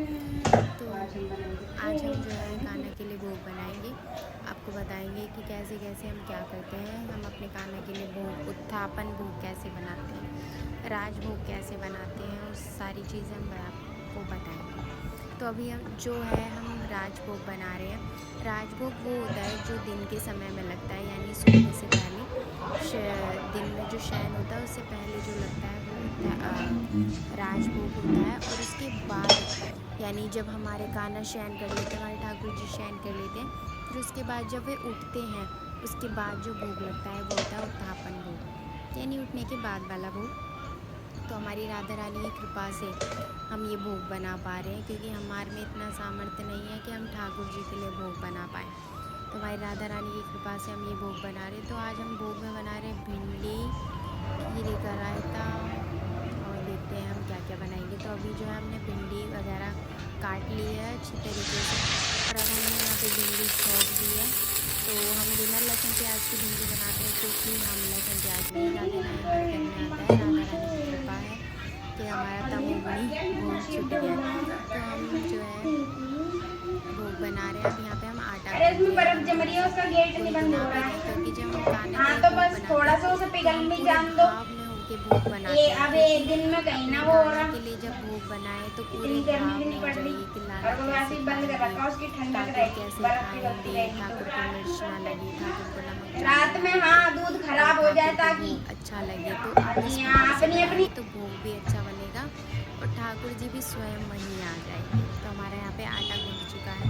तो आज हम जो है कान्हा के लिए भोग बनाएंगे। आपको बताएंगे कि कैसे कैसे हम क्या करते हैं। हम अपने कान्हा के लिए भोग, उत्थापन भोग कैसे बनाते हैं, राजभोग कैसे बनाते हैं, और सारी चीज़ें हम आपको बताएंगे। तो अभी हम जो है हम राजभोग बना रहे हैं। राजभोग वो होता है जो दिन के समय में लगता है, यानी सोने से पहले दिन में जो शयन होता है उससे पहले जो लगता है वो राजभोग होता है। और उसके बाद यानी जब हमारे कान्हा शयन कर लेते हैं, हमारे ठाकुर जी शयन कर लेते हैं, फिर उसके बाद जब वे उठते हैं उसके बाद जो भोग लगता है वो होता है उत्थापन भोग, यानी उठने के बाद वाला भोग। तो हमारी राधा रानी की कृपा से हम ये भोग बना पा रहे हैं, क्योंकि हमारे में इतना सामर्थ्य नहीं है कि हम ठाकुर जी के लिए भोग बना पाएँ। तो हमारी राधा रानी की कृपा से हम ये भोग बना रहे हैं। तो आज हम भोग में बना रहे हैं भिंडी, खीरे का रायता, और देखते हैं हम क्या क्या बनाएंगे। तो अभी जो है हमने भिंडी वगैरह काट ली है अच्छी तरीके से, और अब हमने यहाँ पे भिंडी छोड़ दी है। तो हम बिना लहसुन प्याज की भिंडी बनाते हैं, क्योंकि हम लहसुन प्याज नहीं खाते, ना हमें करने आता है। राधा रानी की कृपा है कि हमारा तमोगुणी भोग छूट गया। तो हम जो है भोग बना रहे हैं। अब यहाँ पे हम आटा अरे उसमें गूंथ रहे हैं। बर्फ जम रही है, उसका गेट नहीं बंद हो रहा है। क्योंकि जब हम कान्हा हाँ के तो लिए बस भोग थोड़ा बनाते सा हैं उसे तो पिघलने हम पूरे जान दो। भाव में होके भोग बनाते हैं। अब एक दिन में कहीं ना वो हो कान्हा रहा, के लिए जब भोग बनाए तो पूरे इतनी गर्मी भाव भी में नहीं हो पड़ रही, जाइए कि लाला और वो वैसे कैसे ही बंद कर रखा, खाएंगे, उसकी ठंडक ठाकुर रहेगी, कैसे बर्फ पिघलती खाएंगे, रहेगी ठाकुर को मिर्च ना लगे, ठाकुर को नमक तो ज़्यादा रात ना में लगे, हाँ दूध और खराब हो जाए ठाकुर को ताकि भोग अच्छा लगे। तो आप इस जी हाँ भाव से अपनी अपनी। बनाएंगे तो भोग भी अच्छा बनेगा, और ठाकुर जी भी स्वयं वहीं आ जाएंगे। तो हमारे यहाँ पे आटा गूंथ चुका है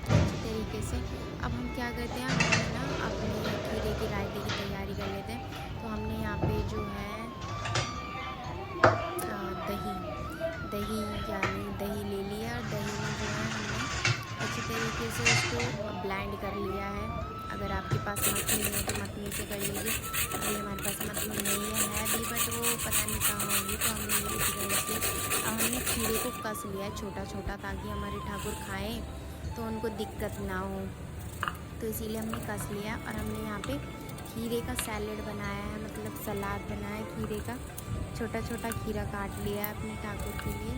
अच्छी तरीके से। अब हम क्या करते हैं, हम ना अपने खीरे के रायते की तैयारी कर लेते हैं। तो हमने यहाँ पे जो है दही दही यानी दही ले लिया, और दही में जो है हमने अच्छी तरीके से उसको ब्लेंड कर लिया है। अगर आपके पास मथनी है तो मथनी से कर लीजिए। अभी हमारे पास मथनी नहीं है भी, बट वो पता नहीं कहाँ होगी, तो हमने ये इसी वजह से अब हमने खीरे को कस लिया है छोटा छोटा, ताकि हमारे ठाकुर खाएँ तो उनको दिक्कत ना हो। तो इसीलिए हमने कस लिया, और हमने यहाँ पे खीरे का सैलेड बनाया है, मतलब सलाद बनाया है खीरे का। छोटा छोटा खीरा काट लिया है अपने ठाकुर के लिए,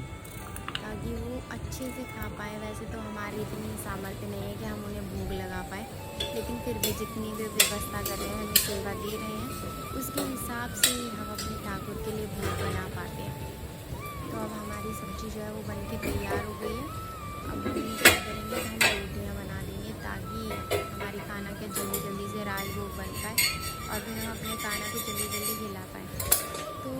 ताकि वो अच्छे से खा पाए। वैसे तो हमारी इतनी सामर्थ्य नहीं है कि हम उन्हें भोग लगा पाए, लेकिन फिर भी जितनी भी व्यवस्था कर रहे हैं, हमें सेवा दे रहे हैं, उसके हिसाब से ही हम अपने ठाकुर के लिए भोग बना पाते हैं। तो अब हमारी सब्ज़ी जो है वो बन के तैयार हो गई है। अब हम क्या करेंगे, हम रोटियाँ बना देंगे, ताकि हमारी खाना के जल्दी जल्दी से राजभोग बन पाए, और फिर हम अपने खाना को जल्दी जल्दी खिला पाएँ। तो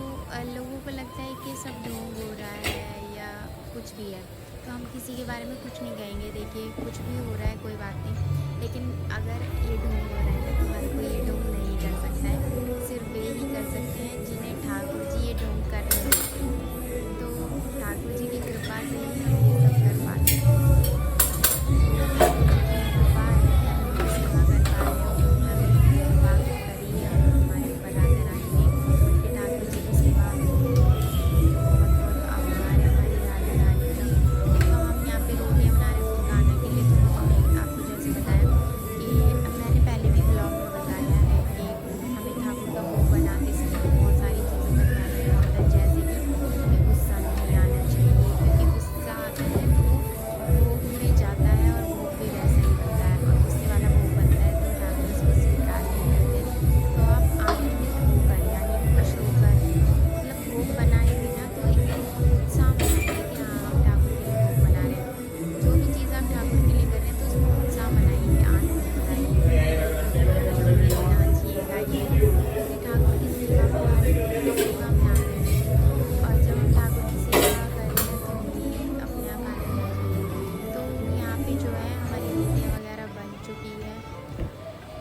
लोगों को लगता है कि सब ढोंग हो रहा है या कुछ भी है, तो हम किसी के बारे में कुछ नहीं कहेंगे। देखिए कुछ भी हो रहा है कोई बात नहीं, लेकिन अगर ये ढोंग हो रहा है ना, तो हर कोई ये ढोंग नहीं कर सकता है। सिर्फ वे ही कर सकते हैं जिन्हें ठाकुर जी ये ढोंग करने देते हैं। तो ठाकुर जी की कृपा से ही हम ये सब कर पाते हैं। तो ठाकुर जी की कृपा है कि हम इनकी सेवा कर पा रहे हैं। उन्होंने हमें इतनी कृपा करी है हमारे ऊपर राधा रानी ने, कि ठाकुर जी की सेवा हमें मिल रही है। बहुत बहुत आभार है हमारी राधा रानी का। तो हम यहाँ पे रोटियाँ बना रहे हैं अपने कान्हा के लिए। तो हमने आपको जैसे बताया कि मैंने पहले भी ब्लॉग में बताया है कि हमें ठाकुर का भोग बनाते समय बहुत सारी चीज़ों का ध्यान रखना होता है, जैसे कि हमें गुस्सा नहीं आना चाहिए, क्योंकि गुस्सा आता है तो भोग में जाता है और भोग भी वैसा ही बनता है, और गुस्से वाला भोग बनता है तो ठाकुर इसको स्वीकार नहीं करते। तो आप आनंदित होकर यानी खुश होकर, मतलब भोग बनाए भी ना तो एकदम उत्साह मनाइए कि हाँ हम ठाकुर के लिए भोग बना रहे हैं। जो भी चीज़ आप ठाकुर के लिए कर रहे हैं तो उसमें उत्साह मनाइए, आनंद मनाइए, झूमिए नाचिए गाइए, क्योंकि ठाकुर की सेवा में आ रहे हैं तो सेवा में आ रहे हैं। और जब हम ठाकुर की सेवा कर रहे हैं तो भी अपने आप आनंद लीजिए। तो यहाँ पे जो है हमारी रोटियाँ वगैरह बन चुकी है।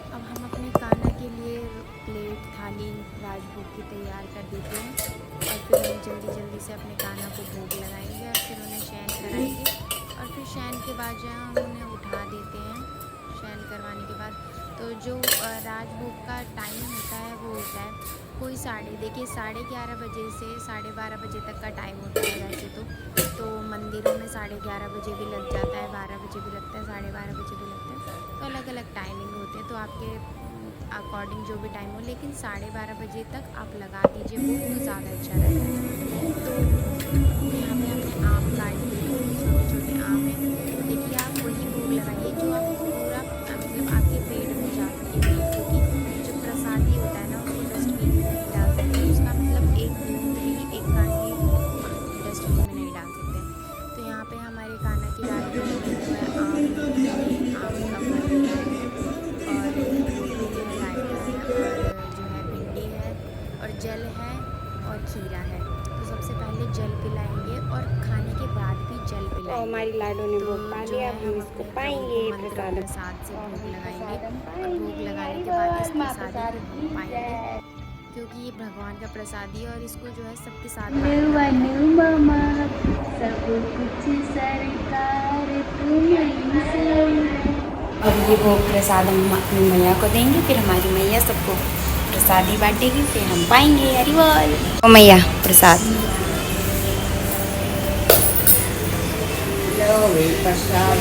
अब हम अपने कान्हा के लिए प्लेट थाली राजभोग की तैयार कर देते हैं, और फिर हम जल्दी जल्दी से अपने कान्हा को भोग लगाएंगे, और फिर उन्हें शयन कराएंगे, और फिर शयन के बाद जो है हम उन्हें उठा देते हैं। शयन करवाने के बाद तो जो राजभोग का टाइम होता है वो होता है कोई देखिए 11:30 बजे से 12:30 बजे तक का टाइम होता है वैसे तो मंदिरों में 11:30 बजे भी लग जाता है, 12 बजे भी लगता है, 12:30 बजे भी लगता है। तो अलग अलग टाइमिंग होते हैं, तो आपके अकॉर्डिंग जो भी टाइम हो, लेकिन 12:30 बजे तक आप लगा दीजिए वो तो ज़्यादा अच्छा रहेगा। तो यहाँ पे हमने आम काट लिए, खिलाएंगे। हमारी लाडो ने तो भोग पा जो लिया, है अब हम हम अपने इसको प्रभु पाएंगे को मंत्र और प्रसाद। प्रसाद से भोग लगाएंगे प्रसादम और भोग पाएंगे, लगाने हरि के बाद बोल, इस माँ प्रसादी प्रसाद को हम की पाएंगे, जय। क्योंकि ये भगवान का प्रसादी है और इसको जो है सबके साथ वन बांटना है। ममा सब कुछ सरकार तुम्हीं से। अब ये भोग प्रसाद हम अपनी मैया को देंगे, फिर हमारी मैया सबको प्रसादी बांटेगी, फिर हम पाएंगे। हरि बोल। ओ मैया प्रसाद। लो भी प्रसाद।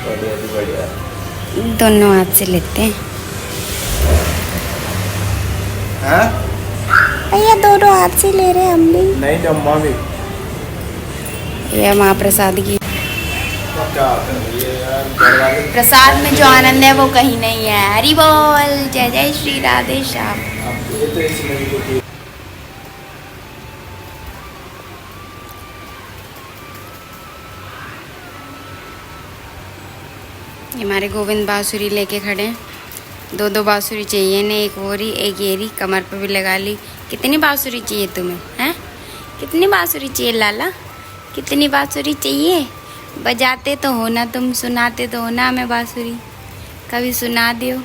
बढ़िया जी बढ़िया। दोनों हाथ से लेते हैं हाँ? भैया, दोनों हाथ से ले रहे हैं हम भी। नहीं जम्मा भी ये महाप्रसाद की क्या कर रही है यार, घर वाले प्रसाद में जो आनंद है वो कहीं नहीं है। हरि बोल। जय जय श्री राधे श्याम। अब ये तो इसमें भी कुछ ये हमारे गोविंद बांसुरी लेके खड़े हैं। दो दो बांसुरी चाहिए ने, एक ओरी एक येरी, कमर पे भी लगा ली। कितनी बांसुरी चाहिए तुम्हें, हैं? कितनी बांसुरी चाहिए लाला? कितनी बांसुरी चाहिए? बजाते तो हो ना तुम, सुनाते तो हो ना हमें बांसुरी, कभी सुना दियो।